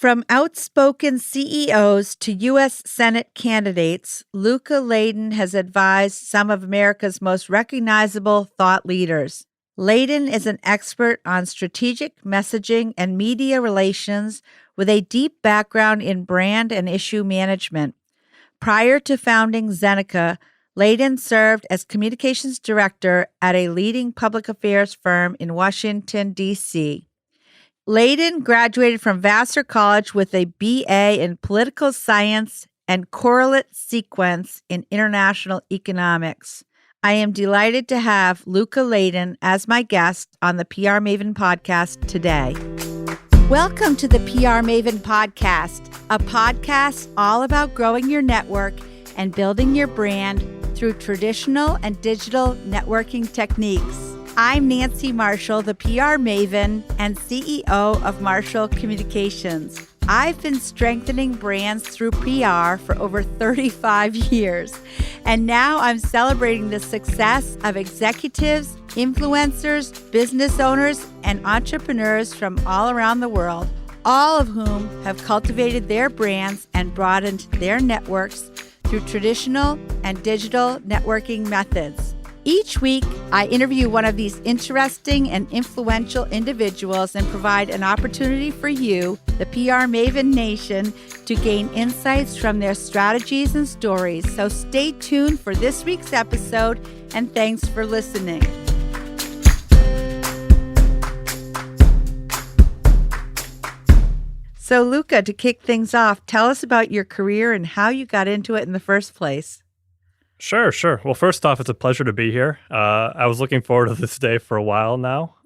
From outspoken CEOs to U.S. Senate candidates, Luka Ladan has advised some of America's most recognizable thought leaders. Ladan is an expert on strategic messaging and media relations with a deep background in brand and issue management. Prior to founding Zeneca, Ladan served as communications director at a leading public affairs firm in Washington, D.C. Ladan graduated from Vassar College with a BA in political science and correlate sequence in international economics. I am delighted to have Luka Ladan as my guest on the PR Maven podcast today. Welcome to the PR Maven podcast, a podcast all about growing your network and building your brand through traditional and digital networking techniques. I'm Nancy Marshall, the PR Maven and CEO of Marshall Communications. I've been strengthening brands through PR for over 35 years, and now I'm celebrating the success of executives, influencers, business owners, and entrepreneurs from all around the world, all of whom have cultivated their brands and broadened their networks through traditional and digital networking methods. Each week, I interview one of these interesting and influential individuals and provide an opportunity for you, the PR Maven Nation, to gain insights from their strategies and stories. So stay tuned for this week's episode, and thanks for listening. So, Luka, to kick things off, tell us about your career and how you got into it in the first place. Sure. Well, first off, it's a pleasure to be here. I was looking forward to this day for a while now.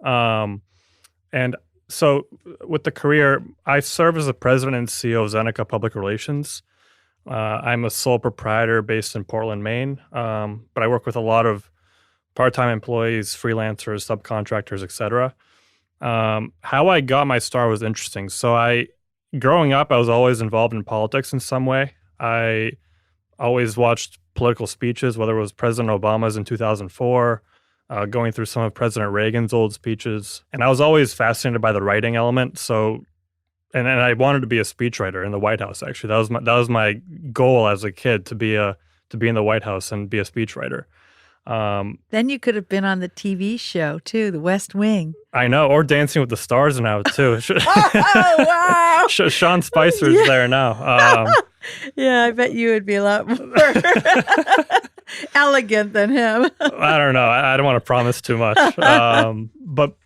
And so with the career, I serve as the president and CEO of Zeneca Public Relations. I'm a sole proprietor based in Portland, Maine, but I work with a lot of part-time employees, freelancers, subcontractors, etc. How I got my start was interesting. So growing up, I was always involved in politics in some way. I always watched political speeches, whether it was President Obama's in 2004, going through some of President Reagan's old speeches. And I was always fascinated by the writing element. So, and I wanted to be a speechwriter in the White House, actually. That was my goal as a kid, to be in the White House and be a speechwriter. Then you could have been on the TV show, too, The West Wing. I know, or Dancing with the Stars now, too. Oh, wow! Sean Spicer's there now. Yeah, I bet you would be a lot more elegant than him. I don't know. I don't want to promise too much. But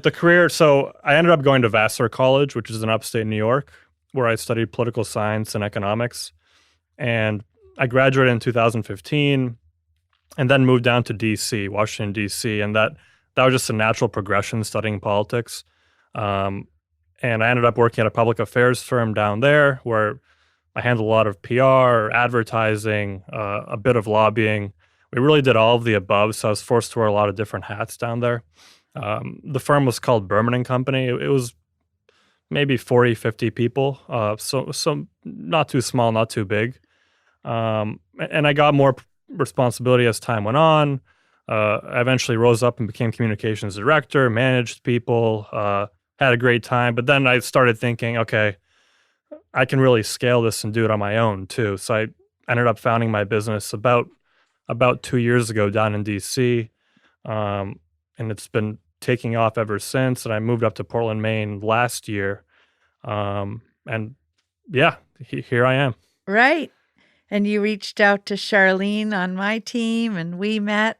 the career, so I ended up going to Vassar College, which is in upstate New York, where I studied political science and economics. And I graduated in 2015 and then moved down to D.C., Washington, D.C., and that was just a natural progression studying politics. And I ended up working at a public affairs firm down there where I handled a lot of PR, advertising, a bit of lobbying. We really did all of the above, so I was forced to wear a lot of different hats down there. The firm was called Berman & Company. It was maybe 40, 50 people, so not too small, not too big. And I got more responsibility as time went on. I eventually rose up and became communications director, managed people, had a great time. But then I started thinking, okay, I can really scale this and do it on my own too. So I ended up founding my business about 2 years ago down in DC. And it's been taking off ever since. And I moved up to Portland, Maine last year. And yeah, here I am. Right. And you reached out to Charlene on my team and we met.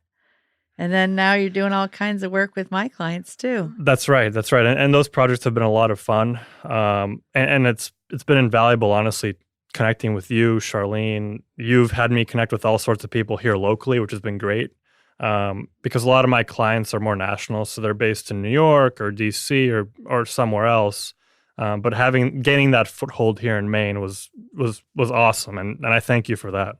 And then now you're doing all kinds of work with my clients too. That's right. And those projects have been a lot of fun. And it's been invaluable, honestly, connecting with you, Charlene. You've had me connect with all sorts of people here locally, which has been great. Because a lot of my clients are more national, so they're based in New York or DC or somewhere else. But gaining that foothold here in Maine was awesome, and I thank you for that.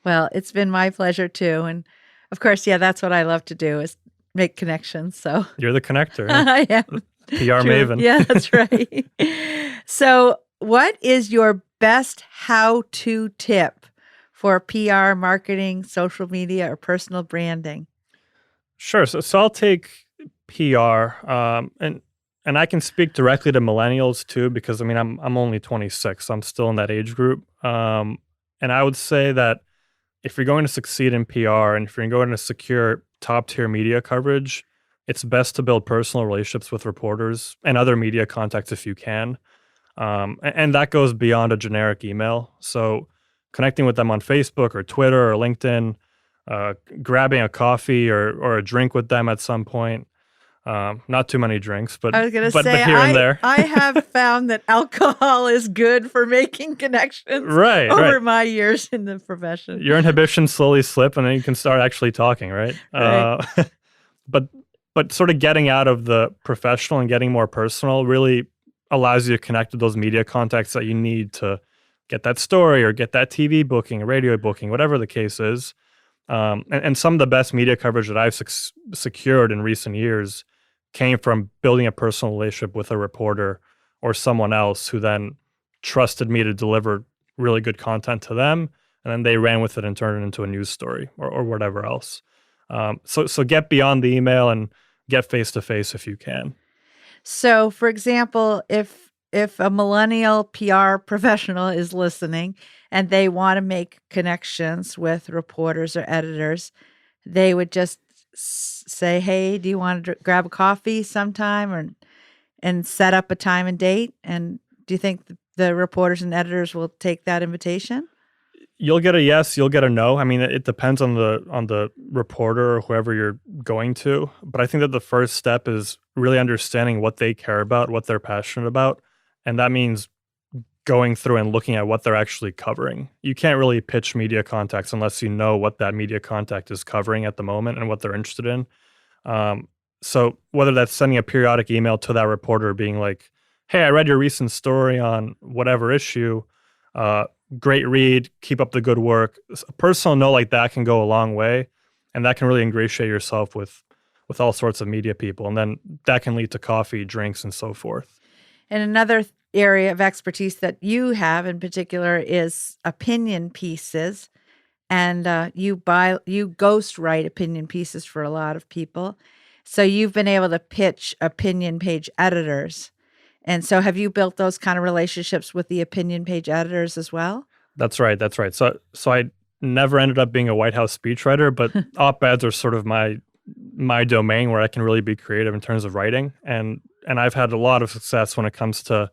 Well, it's been my pleasure too, and of course, yeah, that's what I love to do is make connections. So you're the connector. I am. PR Maven. Yeah, that's right. So, what is your best how-to tip for PR, marketing, social media, or personal branding? Sure. So I'll take PR, and and I can speak directly to millennials too, because I mean, I'm only 26, so I'm still in that age group. And I would say that if you're going to succeed in PR and if you're going to secure top tier media coverage, it's best to build personal relationships with reporters and other media contacts if you can. And that goes beyond a generic email. So connecting with them on Facebook or Twitter or LinkedIn, grabbing a coffee or a drink with them at some point. Not too many drinks, but I was going to but say, here and there. I have found that alcohol is good for making connections Right, over right. my years in the profession. Your inhibitions slowly slip, and then you can start actually talking, right? Right. But sort of getting out of the professional and getting more personal really allows you to connect with those media contacts that you need to get that story or get that TV booking, radio booking, whatever the case is. And some of the best media coverage that I've secured in recent years came from building a personal relationship with a reporter or someone else who then trusted me to deliver really good content to them, and then they ran with it and turned it into a news story or whatever else. So get beyond the email and get face to face if you can. So, for example, if a millennial PR professional is listening and they want to make connections with reporters or editors, they would just say, "Hey, do you want to grab a coffee sometime?" and set up a time and date. And do you think the reporters and editors will take that invitation? You'll get a yes, you'll get a no. I mean, it depends on the reporter or whoever you're going to. But I think that the first step is really understanding what they care about, what they're passionate about. And that means going through and looking at what they're actually covering. You can't really pitch media contacts unless you know what that media contact is covering at the moment and what they're interested in. So whether that's sending a periodic email to that reporter being like, "Hey, I read your recent story on whatever issue. Great read. Keep up the good work." A personal note like that can go a long way, and that can really ingratiate yourself with all sorts of media people, and then that can lead to coffee, drinks, and so forth. And another area of expertise that you have in particular is opinion pieces, and you ghost write opinion pieces for a lot of people. So you've been able to pitch opinion page editors. And so have you built those kind of relationships with the opinion page editors as well? That's right. That's right. So I never ended up being a White House speechwriter, but op-eds are sort of my domain where I can really be creative in terms of writing. And I've had a lot of success when it comes to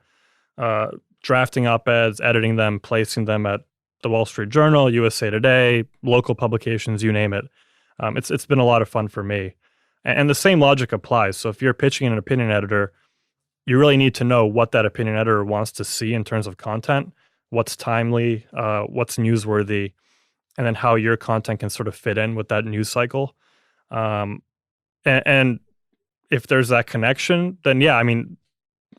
drafting op-eds, editing them, placing them at the Wall Street Journal, USA Today, local publications, you name it. It's been a lot of fun for me. And the same logic applies. So if you're pitching an opinion editor, you really need to know what that opinion editor wants to see in terms of content, what's timely, what's newsworthy, and then how your content can sort of fit in with that news cycle. And if there's that connection, then yeah, I mean,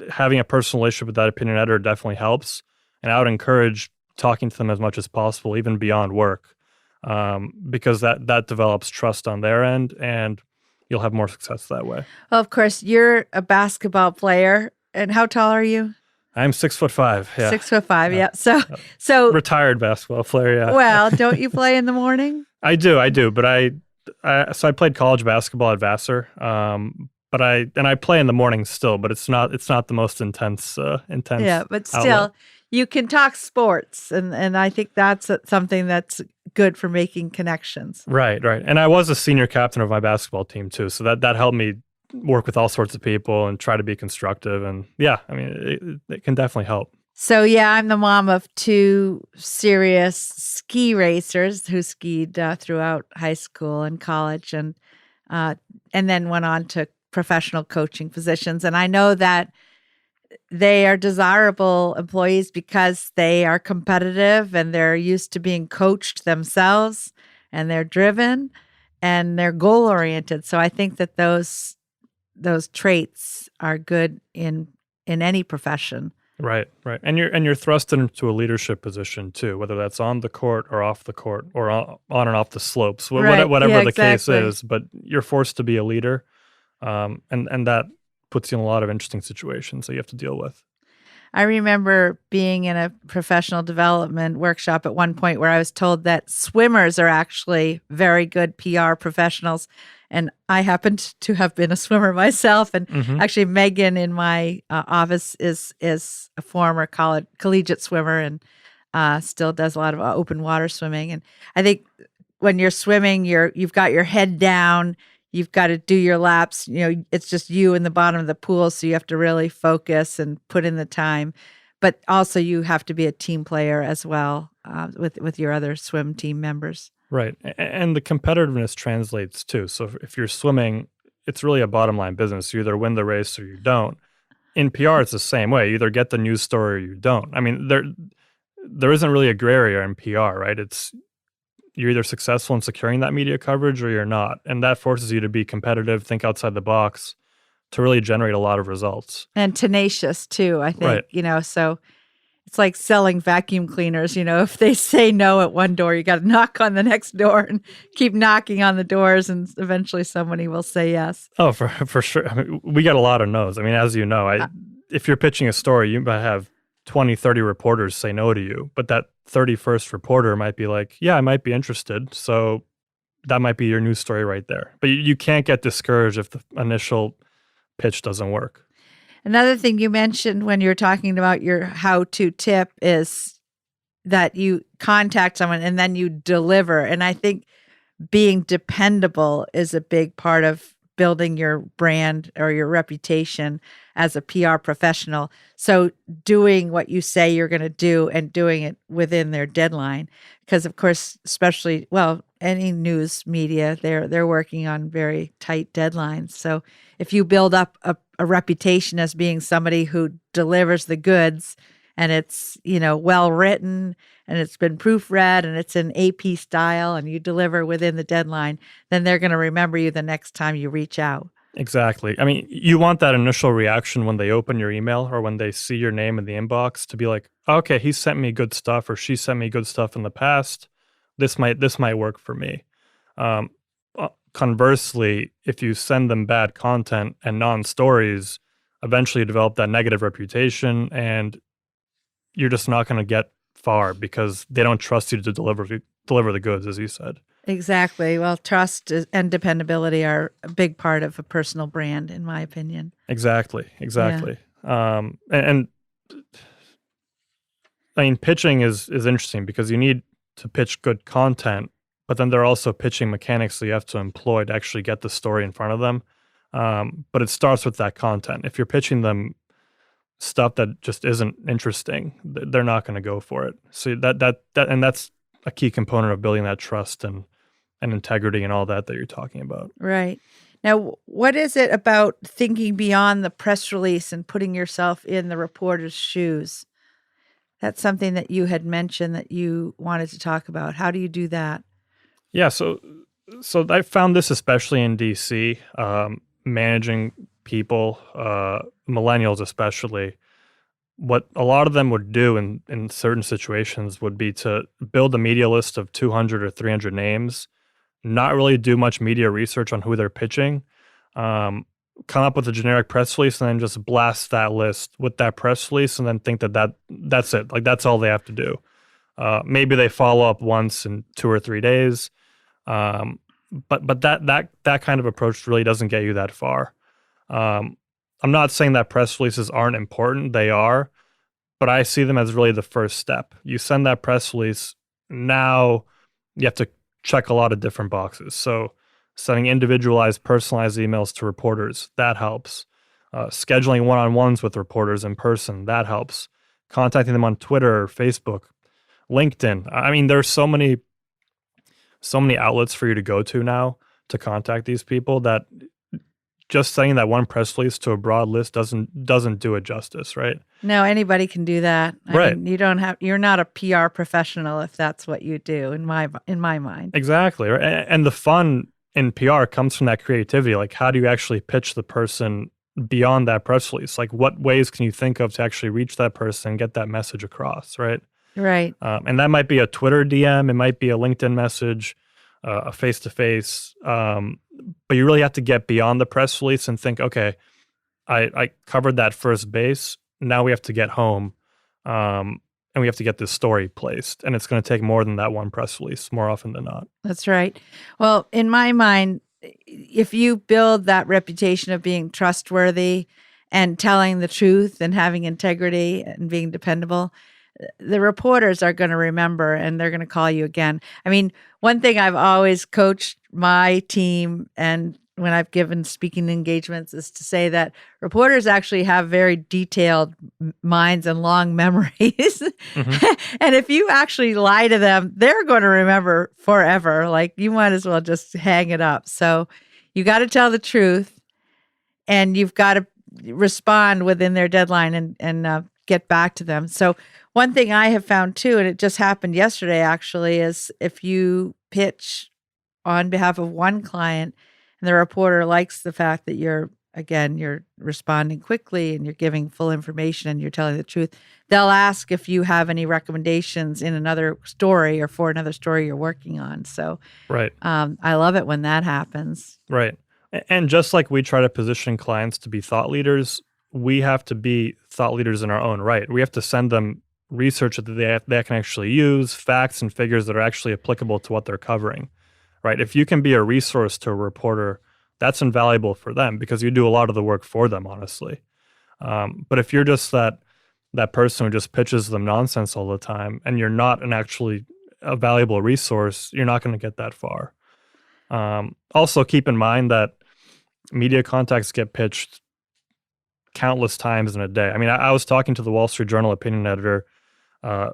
having a personal relationship with that opinion editor definitely helps. And I would encourage talking to them as much as possible, even beyond work, because that develops trust on their end, and you'll have more success that way. Well, of course, you're a basketball player. And how tall are you? I'm 6'5". Yeah. 6'5". Yeah. So retired basketball player. Yeah. Well, don't you play in the morning? I do. But I played college basketball at Vassar. But I play in the morning still, but it's not the most intense. Yeah, but still, outlet. You can talk sports, and I think that's something that's good for making connections. Right. And I was a senior captain of my basketball team too, so that helped me work with all sorts of people and try to be constructive. And yeah, I mean, it can definitely help. So yeah, I'm the mom of two serious ski racers who skied throughout high school and college, and then went on to professional coaching positions. And I know that they are desirable employees because they are competitive and they're used to being coached themselves, and they're driven and they're goal oriented. So I think that those traits are good in any profession. Right. And you're thrusted into a leadership position too, whether that's on the court or off the court or on and off the slopes, Right. whatever Yeah, the case exactly. is. But you're forced to be a leader, and that puts you in a lot of interesting situations that you have to deal with. I remember being in a professional development workshop at one point where I was told that swimmers are actually very good PR professionals. And I happened to have been a swimmer myself. And Hmm. actually, Megan in my office is a former collegiate swimmer and still does a lot of open water swimming. And I think when you're swimming, you've got your head down. You've got to do your laps. It's just you in the bottom of the pool, so you have to really focus and put in the time. But also, you have to be a team player as well with your other swim team members. Right. And the competitiveness translates too. So if you're swimming, it's really a bottom line business. You either win the race or you don't. In PR, it's the same way. You either get the news story or you don't. I mean, there isn't really a gray area in PR, right? It's you're either successful in securing that media coverage or you're not. And that forces you to be competitive, think outside the box to really generate a lot of results. And tenacious too, I think, Right. so it's like selling vacuum cleaners. If they say no at one door, you got to knock on the next door and keep knocking on the doors, and eventually somebody will say yes. Oh, for sure. I mean, we get a lot of no's. I mean, as you know, if you're pitching a story, you might have 20, 30 reporters say no to you, but that 31st reporter might be like, yeah, I might be interested. So that might be your news story right there. But you can't get discouraged if the initial pitch doesn't work. Another thing you mentioned when you were talking about your how-to tip is that you contact someone and then you deliver. And I think being dependable is a big part of building your brand or your reputation as a PR professional. So doing what you say you're going to do and doing it within their deadline, because of course, especially, well, any news media, they're working on very tight deadlines. So if you build up a reputation as being somebody who delivers the goods and it's, well written and it's been proofread and it's in AP style and you deliver within the deadline, then they're going to remember you the next time you reach out. Exactly. I mean, you want that initial reaction when they open your email or when they see your name in the inbox to be like, okay, he sent me good stuff or she sent me good stuff in the past. This might work for me. Um, Conversely, if you send them bad content and non-stories, eventually you develop that negative reputation and you're just not going to get far because they don't trust you to deliver the goods, as you said. Exactly. Well, trust and dependability are a big part of a personal brand, in my opinion. Exactly. And I mean, pitching is interesting because you need to pitch good content, but then there are also pitching mechanics that you have to employ to actually get the story in front of them. But it starts with that content. If you're pitching them stuff that just isn't interesting, they're not going to go for it. So and that's a key component of building that trust and integrity and all that you're talking about. Right. Now, what is it about thinking beyond the press release and putting yourself in the reporter's shoes? That's something that you had mentioned that you wanted to talk about. How do you do that? Yeah, so I found this especially in DC, managing people, millennials especially. What a lot of them would do in certain situations would be to build a media list of 200 or 300 names, not really do much media research on who they're pitching, come up with a generic press release, and then just blast that list with that press release, and then think that's it. Like that's all they have to do. Maybe they follow up once in 2 or 3 days, but that kind of approach really doesn't get you that far. I'm not saying that press releases aren't important; they are, but I see them as really the first step. You send that press release, now you have to check a lot of different boxes. So sending individualized, personalized emails to reporters, that helps. Scheduling one-on-ones with reporters in person, that helps. Contacting them on Twitter, Facebook, LinkedIn. I mean, there's so many outlets for you to go to now to contact these people that just sending that one press release to a broad list doesn't do it justice, right? No, anybody can do that. Right. I mean, you're not a PR professional if that's what you do in my mind. Exactly. Right? And the fun in PR comes from that creativity. Like, how do you actually pitch the person beyond that press release? Like, what ways can you think of to actually reach that person and get that message across, right? Right. And that might be a Twitter DM, it might be a LinkedIn message, a face-to-face. But you really have to get beyond the press release and think, okay, I covered that first base. now we have to get home, and we have to get this story placed. And it's going to take more than that one press release, more often than not. That's right. Well, in my mind, if you build that reputation of being trustworthy and telling the truth and having integrity and being dependable, the reporters are going to remember and they're going to call you again. I mean, one thing I've always coached my team and when I've given speaking engagements is to say that reporters actually have very detailed minds and long memories. hmm And if you actually lie to them, they're going to remember forever. Like you might as well just hang it up. So you got to tell the truth and you've got to respond within their deadline and get back to them. So one thing I have found too, and it just happened yesterday actually, is if you pitch on behalf of one client and the reporter likes the fact that you're responding quickly and you're giving full information and you're telling the truth, they'll ask if you have any recommendations in another story or for another story you're working on. So Right. I love it when that happens. Right. And just like we try to position clients to be thought leaders, we have to be thought leaders in our own right. We have to send them research that they can actually use, facts and figures that are actually applicable to what they're covering. Right. If you can be a resource to a reporter, that's invaluable for them because you do a lot of the work for them, honestly. But if you're just that person who just pitches them nonsense all the time and you're not a valuable resource, you're not going to get that far. Also, keep in mind that media contacts get pitched countless times in a day. I mean, I was talking to the Wall Street Journal opinion editor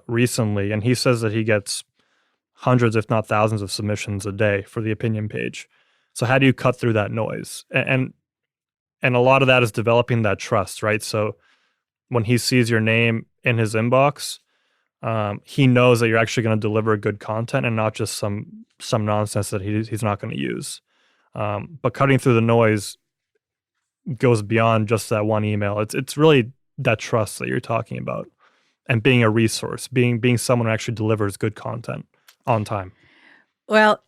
recently, and he says that he gets hundreds, if not thousands, of submissions a day for the opinion page. So how do you cut through that noise? And a lot of that is developing that trust, right? So when he sees your name in his inbox, he knows that you're actually going to deliver good content and not just some nonsense that he's not going to use. But cutting through the noise goes beyond just that one email. It's really that trust that you're talking about, and being a resource, being someone who actually delivers good content on time. Well,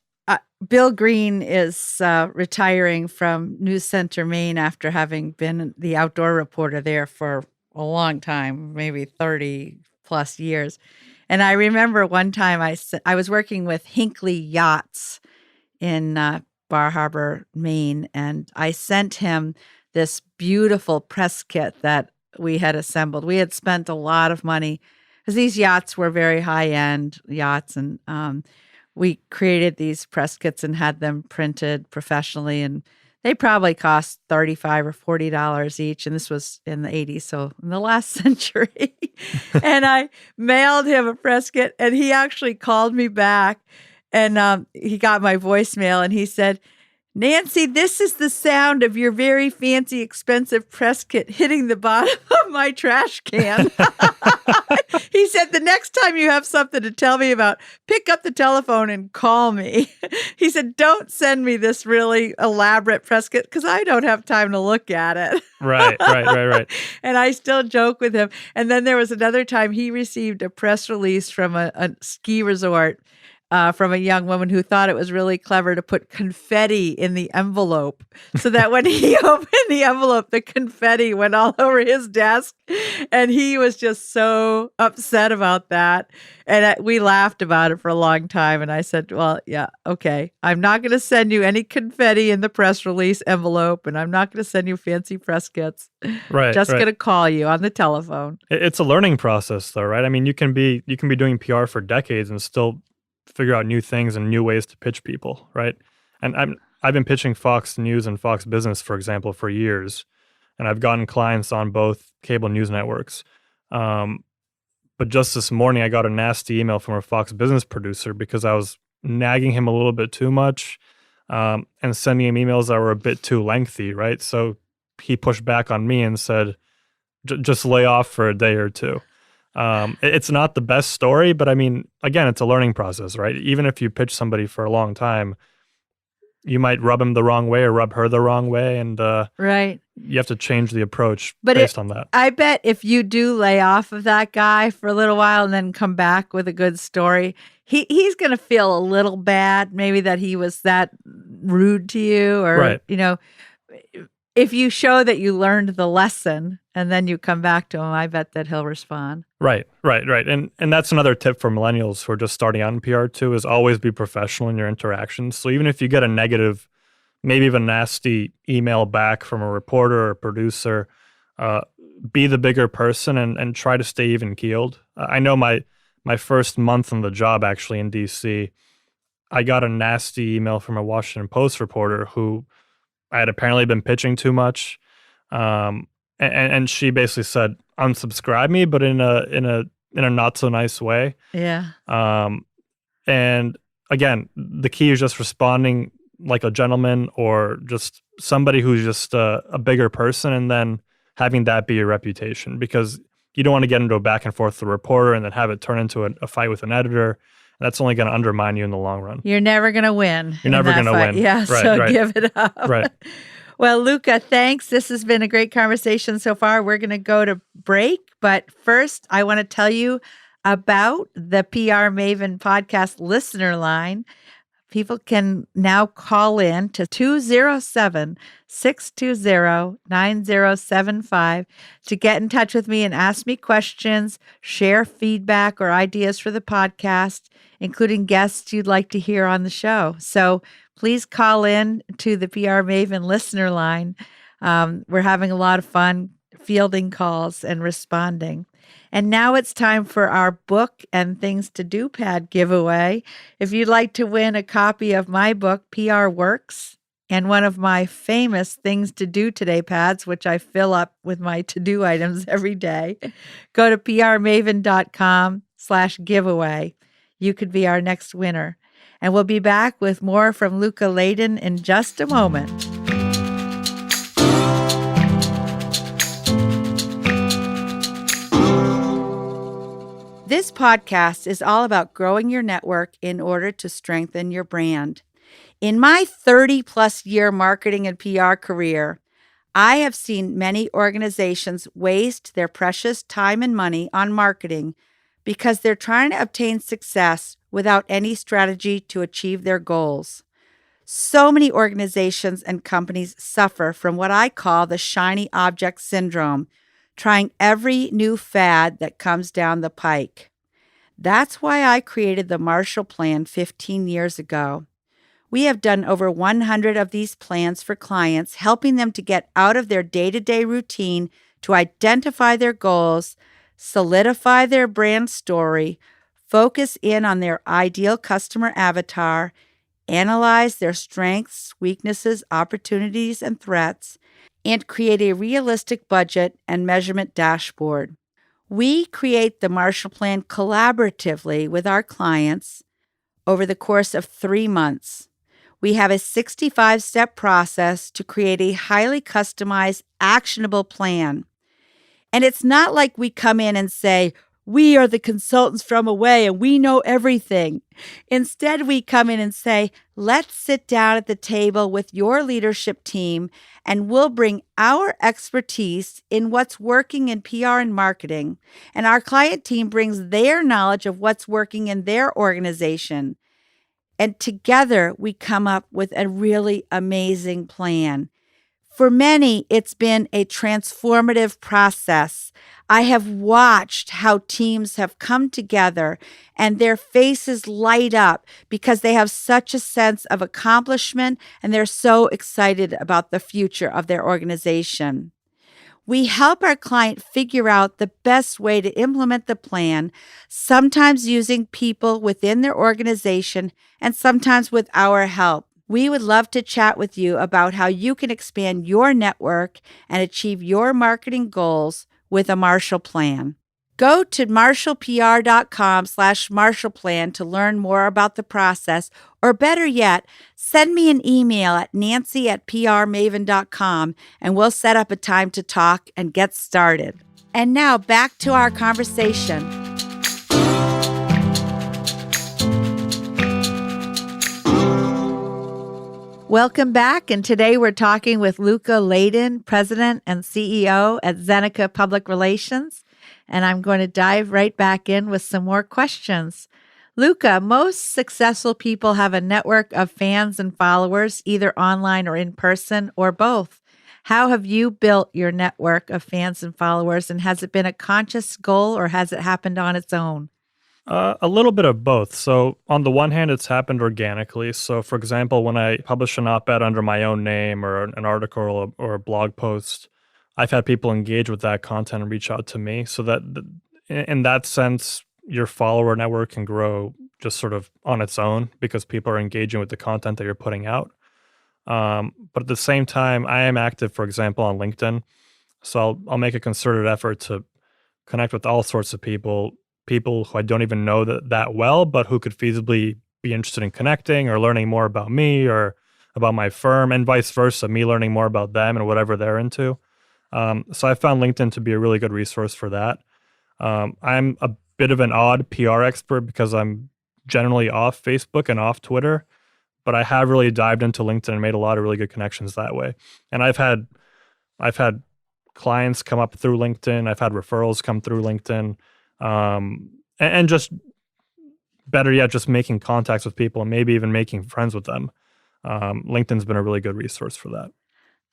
Bill Green is retiring from News Center, Maine, after having been the outdoor reporter there for a long time, maybe 30 plus years. And I remember one time I was working with Hinckley Yachts in Bar Harbor, Maine, and I sent him this beautiful press kit that we had assembled. We had spent a lot of money because these yachts were very high-end yachts, and we created these press kits and had them printed professionally, and they probably cost $35 or $40 each. And this was in the 80s, so in the last century. And I mailed him a press kit, and he actually called me back, and he got my voicemail, and he said, "Nancy, this is the sound of your very fancy, expensive press kit hitting the bottom of my trash can." He said, "The next time you have something to tell me about, pick up the telephone and call me." He said, "Don't send me this really elaborate press kit because I don't have time to look at it." Right. And I still joke with him. And then there was another time he received a press release from a ski resort from a young woman who thought it was really clever to put confetti in the envelope so that when he opened the envelope, the confetti went all over his desk. And he was just so upset about that. And we laughed about it for a long time. And I said, "Well, yeah, okay. I'm not going to send you any confetti in the press release envelope, and I'm not going to send you fancy press kits. Right. Just going to call you on the telephone." It's a learning process, though, right? I mean, you can be doing PR for decades and still figure out new things and new ways to pitch people, right? And I've been pitching Fox News and Fox Business, for example, for years, and I've gotten clients on both cable news networks. But just this morning, I got a nasty email from a Fox Business producer because I was nagging him a little bit too much and sending him emails that were a bit too lengthy, right? So he pushed back on me and said, just lay off for a day or two. It's not the best story, but I mean, again, it's a learning process, right? Even if you pitch somebody for a long time, you might rub him the wrong way or rub her the wrong way, and Right. you have to change the approach But based on that. I bet if you do lay off of that guy for a little while and then come back with a good story, he's going to feel a little bad, maybe that he was that rude to you, or Right. if you show that you learned the lesson and then you come back to him, I bet that he'll respond. Right. And that's another tip for millennials who are just starting out in PR too, is always be professional in your interactions. So even if you get a negative, maybe even nasty email back from a reporter or a producer, be the bigger person and try to stay even keeled. I know my first month on the job actually in DC, I got a nasty email from a Washington Post reporter who I had apparently been pitching too much. And she basically said, unsubscribe me, but in a not so nice way. Yeah. And again, the key is just responding like a gentleman or just somebody who's just a bigger person, and then having that be your reputation, because you don't want to get into a back and forth with the reporter and then have it turn into a fight with an editor. That's only going to undermine you in the long run. You're never going to win. You're never going to win. Yeah, right. Give it up. Right. Well, Luka, thanks. This has been a great conversation so far. We're going to go to break. But first, I want to tell you about the PR Maven podcast listener line. People can now call in to 207-620-9075 to get in touch with me and ask me questions, share feedback or ideas for the podcast, including guests you'd like to hear on the show. So please call in to the PR Maven listener line. We're having a lot of fun fielding calls and responding. And now it's time for our book and things to do pad giveaway. If you'd like to win a copy of my book, PR Works, and one of my famous things to do today pads, which I fill up with my to-do items every day, go to prmaven.com/giveaway. You could be our next winner. And we'll be back with more from Luka Ladan in just a moment. This podcast is all about growing your network in order to strengthen your brand. In my 30-plus year marketing and PR career, I have seen many organizations waste their precious time and money on marketing because they're trying to obtain success without any strategy to achieve their goals. So many organizations and companies suffer from what I call the shiny object syndrome, trying every new fad that comes down the pike. That's why I created the Marshall Plan 15 years ago. We have done over 100 of these plans for clients, helping them to get out of their day-to-day routine to identify their goals, solidify their brand story, focus in on their ideal customer avatar, analyze their strengths, weaknesses, opportunities, and threats, and create a realistic budget and measurement dashboard. We create the Marshall Plan collaboratively with our clients over the course of 3 months. We have a 65-step process to create a highly customized, actionable plan. And it's not like we come in and say, we are the consultants from away and we know everything. Instead, we come in and say, let's sit down at the table with your leadership team and we'll bring our expertise in what's working in PR and marketing. And our client team brings their knowledge of what's working in their organization. And together, we come up with a really amazing plan. For many, it's been a transformative process. I have watched how teams have come together and their faces light up because they have such a sense of accomplishment and they're so excited about the future of their organization. We help our client figure out the best way to implement the plan, sometimes using people within their organization and sometimes with our help. We would love to chat with you about how you can expand your network and achieve your marketing goals with a Marshall Plan. Go to marshallpr.com/MarshallPlan to learn more about the process, or better yet, send me an email at nancy@prmaven.com and we'll set up a time to talk and get started. And now back to our conversation. Welcome back, and today we're talking with Luka Ladan, President and CEO at Zeneca Public Relations, and I'm going to dive right back in with some more questions. Luka, most successful people have a network of fans and followers, either online or in person or both. How have you built your network of fans and followers? And has it been a conscious goal or has it happened on its own? A little bit of both. So, on the one hand, it's happened organically. So, for example, when I publish an op ed under my own name or an article or a blog post, I've had people engage with that content and reach out to me. So, in that sense, your follower network can grow just sort of on its own because people are engaging with the content that you're putting out. But at the same time, I am active, for example, on LinkedIn. So, I'll make a concerted effort to connect with all sorts of people who I don't even know that well, but who could feasibly be interested in connecting or learning more about me or about my firm, and vice versa, me learning more about them and whatever they're into. So I found LinkedIn to be a really good resource for that. I'm a bit of an odd PR expert because I'm generally off Facebook and off Twitter, but I have really dived into LinkedIn and made a lot of really good connections that way. And I've had clients come up through LinkedIn. I've had referrals come through LinkedIn. And just better yet, just making contacts with people and maybe even making friends with them. LinkedIn's been a really good resource for that.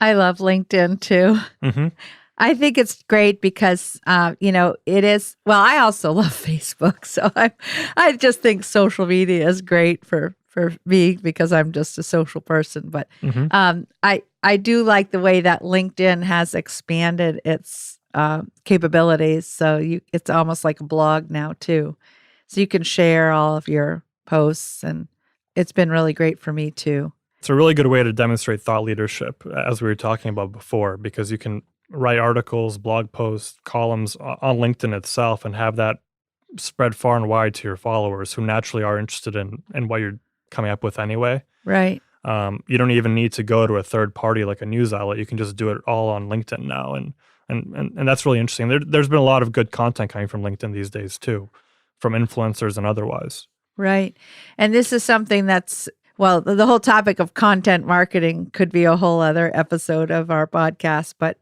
I love LinkedIn too. Mm-hmm. I think it's great because, it is, well, I also love Facebook. So I just think social media is great for me because I'm just a social person. But Mm-hmm. I do like the way that LinkedIn has expanded its capabilities. So it's almost like a blog now too. So you can share all of your posts, and it's been really great for me too. It's a really good way to demonstrate thought leadership, as we were talking about before, because you can write articles, blog posts, columns on LinkedIn itself and have that spread far and wide to your followers who naturally are interested in what you're coming up with anyway. Right. You don't even need to go to a third party like a news outlet. You can just do it all on LinkedIn now. And that's really interesting. There's been a lot of good content coming from LinkedIn these days too, from influencers and otherwise. Right. And this is something that's, well, the whole topic of content marketing could be a whole other episode of our podcast. But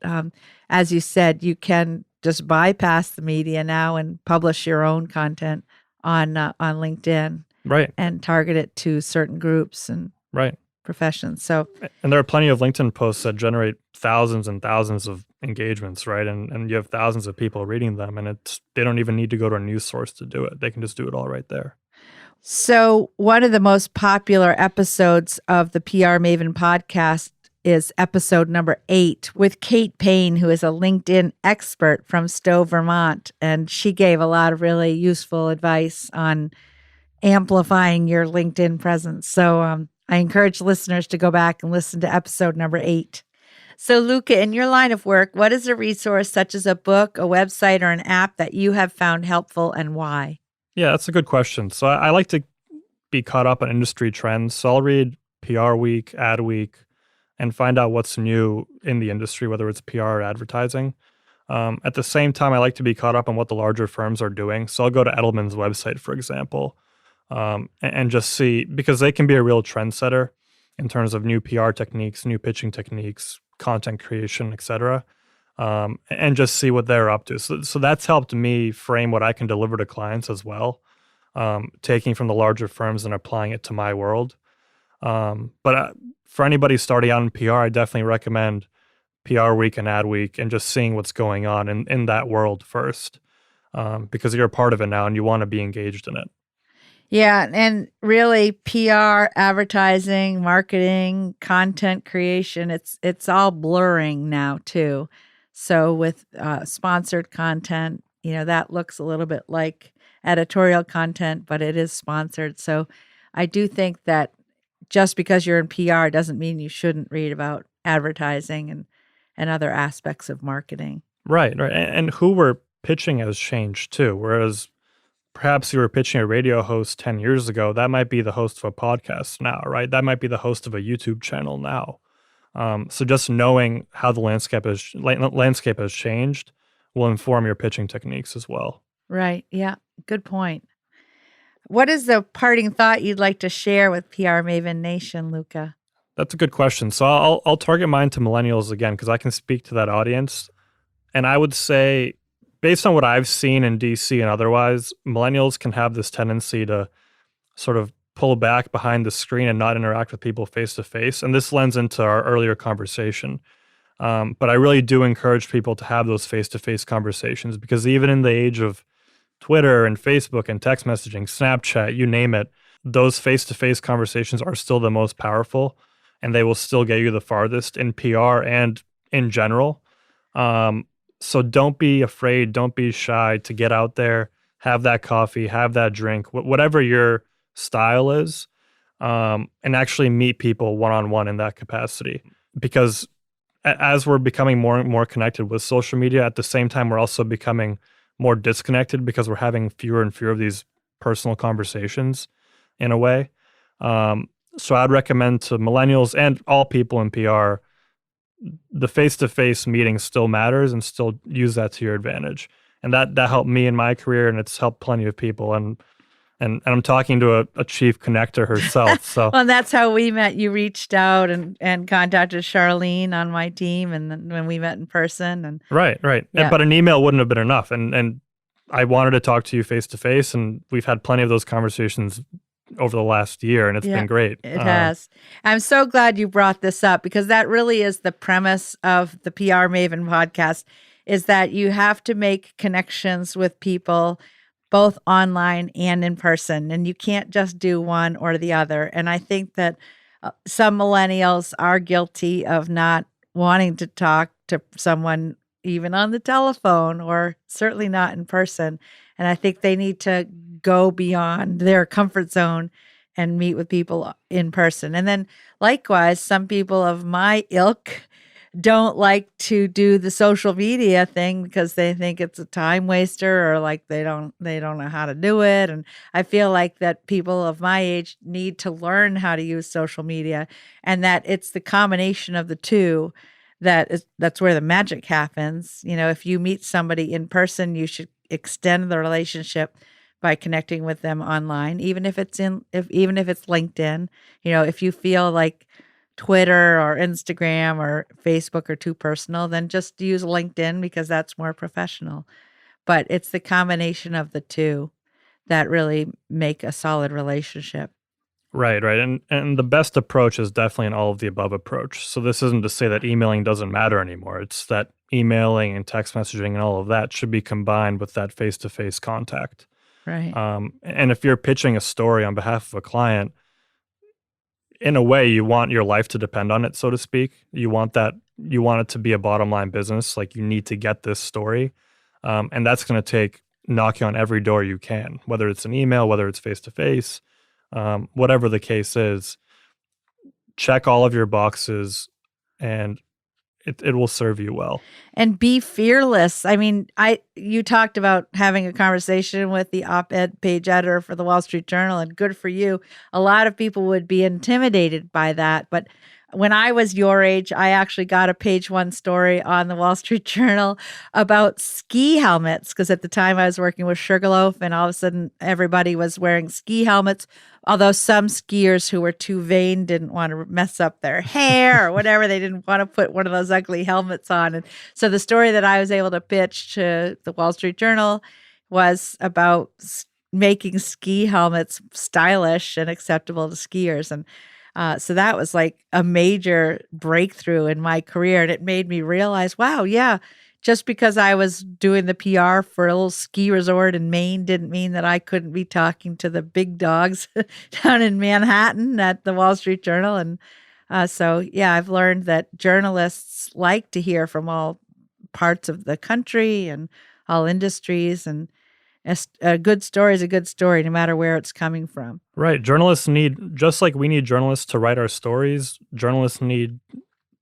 as you said, you can just bypass the media now and publish your own content on LinkedIn, Right. and target it to certain groups and Right. professions. So, and there are plenty of LinkedIn posts that generate thousands and thousands of engagements, right? And you have thousands of people reading them, and they don't even need to go to a news source to do it. They can just do it all right there. So, one of the most popular episodes of the PR Maven podcast is episode number 8 with Kate Payne, who is a LinkedIn expert from Stowe, Vermont. And she gave a lot of really useful advice on amplifying your LinkedIn presence. So, I encourage listeners to go back and listen to episode number 8. So, Luka, in your line of work, what is a resource such as a book, a website, or an app that you have found helpful, and why? Yeah, that's a good question. So I like to be caught up on industry trends. So I'll read PR Week, Ad Week, and find out what's new in the industry, whether it's PR or advertising. At the same time, I like to be caught up on what the larger firms are doing. So I'll go to Edelman's website, for example, and just see, because they can be a real trendsetter in terms of new PR techniques, new pitching techniques, content creation, etc. And just see what they're up to. So that's helped me frame what I can deliver to clients as well, taking from the larger firms and applying it to my world. But for anybody starting out in PR, I definitely recommend PR Week and Ad Week and just seeing what's going on in that world first, because you're a part of it now and you want to be engaged in it. Yeah, and really PR, advertising, marketing, content creation, it's all blurring now too. So with sponsored content, that looks a little bit like editorial content, but it is sponsored. So I do think that just because you're in PR doesn't mean you shouldn't read about advertising and other aspects of marketing. Right. And who we're pitching has changed too. Whereas perhaps you were pitching a radio host 10 years ago, that might be the host of a podcast now, right? That might be the host of a YouTube channel now. So just knowing how the landscape has changed will inform your pitching techniques as well. Right. Yeah. Good point. What is the parting thought you'd like to share with PR Maven Nation, Luka? That's a good question. So I'll target mine to millennials again, because I can speak to that audience. And I would say, based on what I've seen in DC and otherwise, millennials can have this tendency to sort of pull back behind the screen and not interact with people face to face. And this lends into our earlier conversation. But I really do encourage people to have those face-to-face conversations, because even in the age of Twitter and Facebook and text messaging, Snapchat, you name it, those face-to-face conversations are still the most powerful, and they will still get you the farthest in PR and in general. So don't be afraid, don't be shy to get out there, have that coffee, have that drink, whatever your style is, and actually meet people one-on-one in that capacity. Because as we're becoming more and more connected with social media, at the same time, we're also becoming more disconnected because we're having fewer and fewer of these personal conversations in a way. So I'd recommend to millennials and all people in PR, the face-to-face meeting still matters, and still use that to your advantage. And that helped me in my career, and it's helped plenty of people. And I'm talking to a chief connector herself. So Well, that's how we met. You reached out and contacted Charlene on my team, and then when we met in person. And right. yeah, But an email wouldn't have been enough. And I wanted to talk to you face to face, and we've had plenty of those conversations over the last year, and it's yeah, been great. it has. I'm so glad you brought this up, because that really is the premise of the PR Maven podcast, is that you have to make connections with people both online and in person, and you can't just do one or the other. And I think that some millennials are guilty of not wanting to talk to someone even on the telephone, or certainly not in person. And I think they need to go beyond their comfort zone and meet with people in person. And then likewise, some people of my ilk don't like to do the social media thing because they think it's a time waster, or like they don't know how to do it. And I feel like that people of my age need to learn how to use social media, and that it's the combination of the two that's where the magic happens. If you meet somebody in person, you should extend the relationship by connecting with them online, even if it's LinkedIn. If you feel like Twitter or Instagram or Facebook are too personal, then just use LinkedIn, because that's more professional. But it's the combination of the two that really make a solid relationship. Right. And the best approach is definitely an all of the above approach. So this isn't to say that emailing doesn't matter anymore. It's that emailing and text messaging and all of that should be combined with that face-to-face contact. Right. And if you're pitching a story on behalf of a client, in a way, you want your life to depend on it, so to speak. You want it to be a bottom line business. Like, you need to get this story. And that's going to take knocking on every door you can, whether it's an email, whether it's face to face, whatever the case is. Check all of your boxes, and it will serve you well. And be fearless. I mean, you talked about having a conversation with the op-ed page editor for the Wall Street Journal, and good for you. A lot of people would be intimidated by that. But when I was your age, I actually got a page one story on the Wall Street Journal about ski helmets, because at the time I was working with Sugarloaf, and all of a sudden everybody was wearing ski helmets. Although some skiers who were too vain didn't want to mess up their hair or whatever, they didn't want to put one of those ugly helmets on. And so the story that I was able to pitch to the Wall Street Journal was about making ski helmets stylish and acceptable to skiers. And so that was like a major breakthrough in my career. And it made me realize, wow, yeah, just because I was doing the PR for a little ski resort in Maine didn't mean that I couldn't be talking to the big dogs down in Manhattan at the Wall Street Journal. And so, yeah, I've learned that journalists like to hear from all parts of the country and all industries. And a good story is a good story, no matter where it's coming from. Right. Journalists need, just like we need journalists to write our stories, journalists need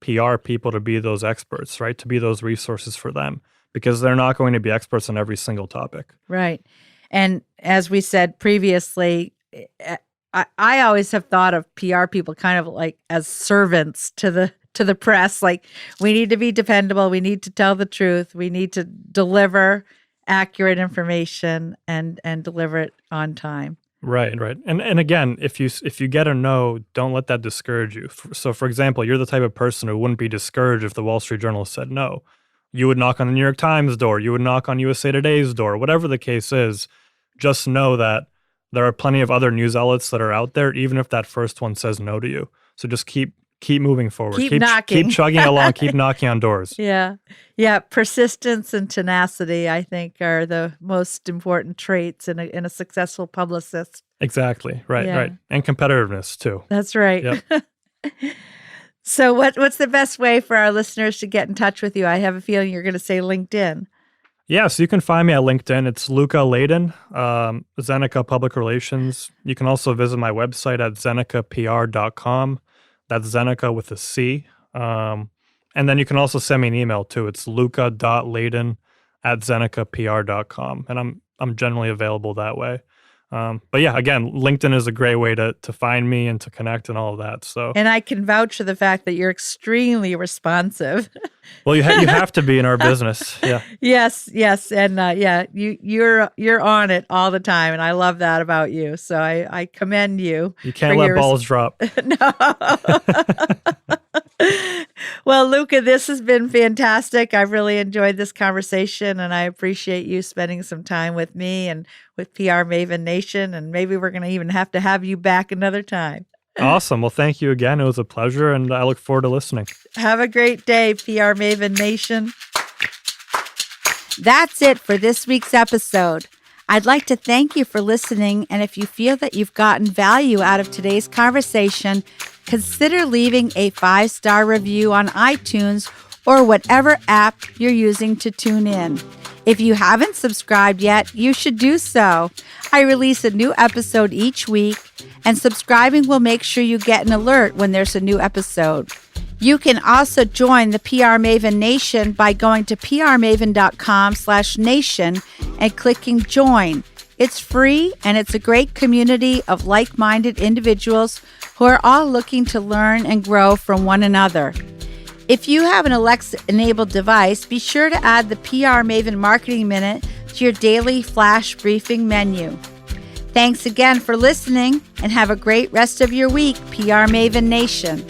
PR people to be those experts, right? To be those resources for them, because they're not going to be experts on every single topic. Right. And as we said previously, I always have thought of PR people kind of like as servants to the press. Like, we need to be dependable. We need to tell the truth. We need to deliver accurate information and deliver it on time. Right. And again, if you get a no, don't let that discourage you. So, for example, you're the type of person who wouldn't be discouraged if the Wall Street Journal said no. You would knock on the New York Times door. You would knock on USA Today's door. Whatever the case is, just know that there are plenty of other news outlets that are out there, even if that first one says no to you. So just keep keep moving forward. Keep knocking. Keep chugging along. Keep knocking on doors. Yeah. Yeah. Persistence and tenacity, I think, are the most important traits in a successful publicist. Exactly. Right. Yeah. Right. And competitiveness too. That's right. Yep. So what's the best way for our listeners to get in touch with you? I have a feeling you're going to say LinkedIn. Yeah, so you can find me at LinkedIn. It's Luka Ladan, Zeneca Public Relations. You can also visit my website at zenecapr.com. That's Zeneca with a C. And then you can also send me an email too. It's luka.ladan@zenecapr.com. And I'm generally available that way. But yeah, again, LinkedIn is a great way to find me and to connect and all of that. So, and I can vouch for the fact that you're extremely responsive. Well, you have to be in our business. Yeah. Yes, and you're on it all the time, and I love that about you. So I commend you. You can't let balls drop. No. Well, Luka, this has been fantastic. I've really enjoyed this conversation, and I appreciate you spending some time with me and with PR Maven Nation, and maybe we're going to even have to have you back another time. Awesome. Well, thank you again. It was a pleasure, and I look forward to listening. Have a great day, PR Maven Nation. That's it for this week's episode. I'd like to thank you for listening, and if you feel that you've gotten value out of today's conversation, consider leaving a 5-star review on iTunes or whatever app you're using to tune in. If you haven't subscribed yet, you should do so. I release a new episode each week, and subscribing will make sure you get an alert when there's a new episode. You can also join the PR Maven Nation by going to prmaven.com/nation and clicking join. It's free, and it's a great community of like-minded individuals who are all looking to learn and grow from one another. If you have an Alexa-enabled device, be sure to add the PR Maven Marketing Minute to your daily flash briefing menu. Thanks again for listening, and have a great rest of your week, PR Maven Nation.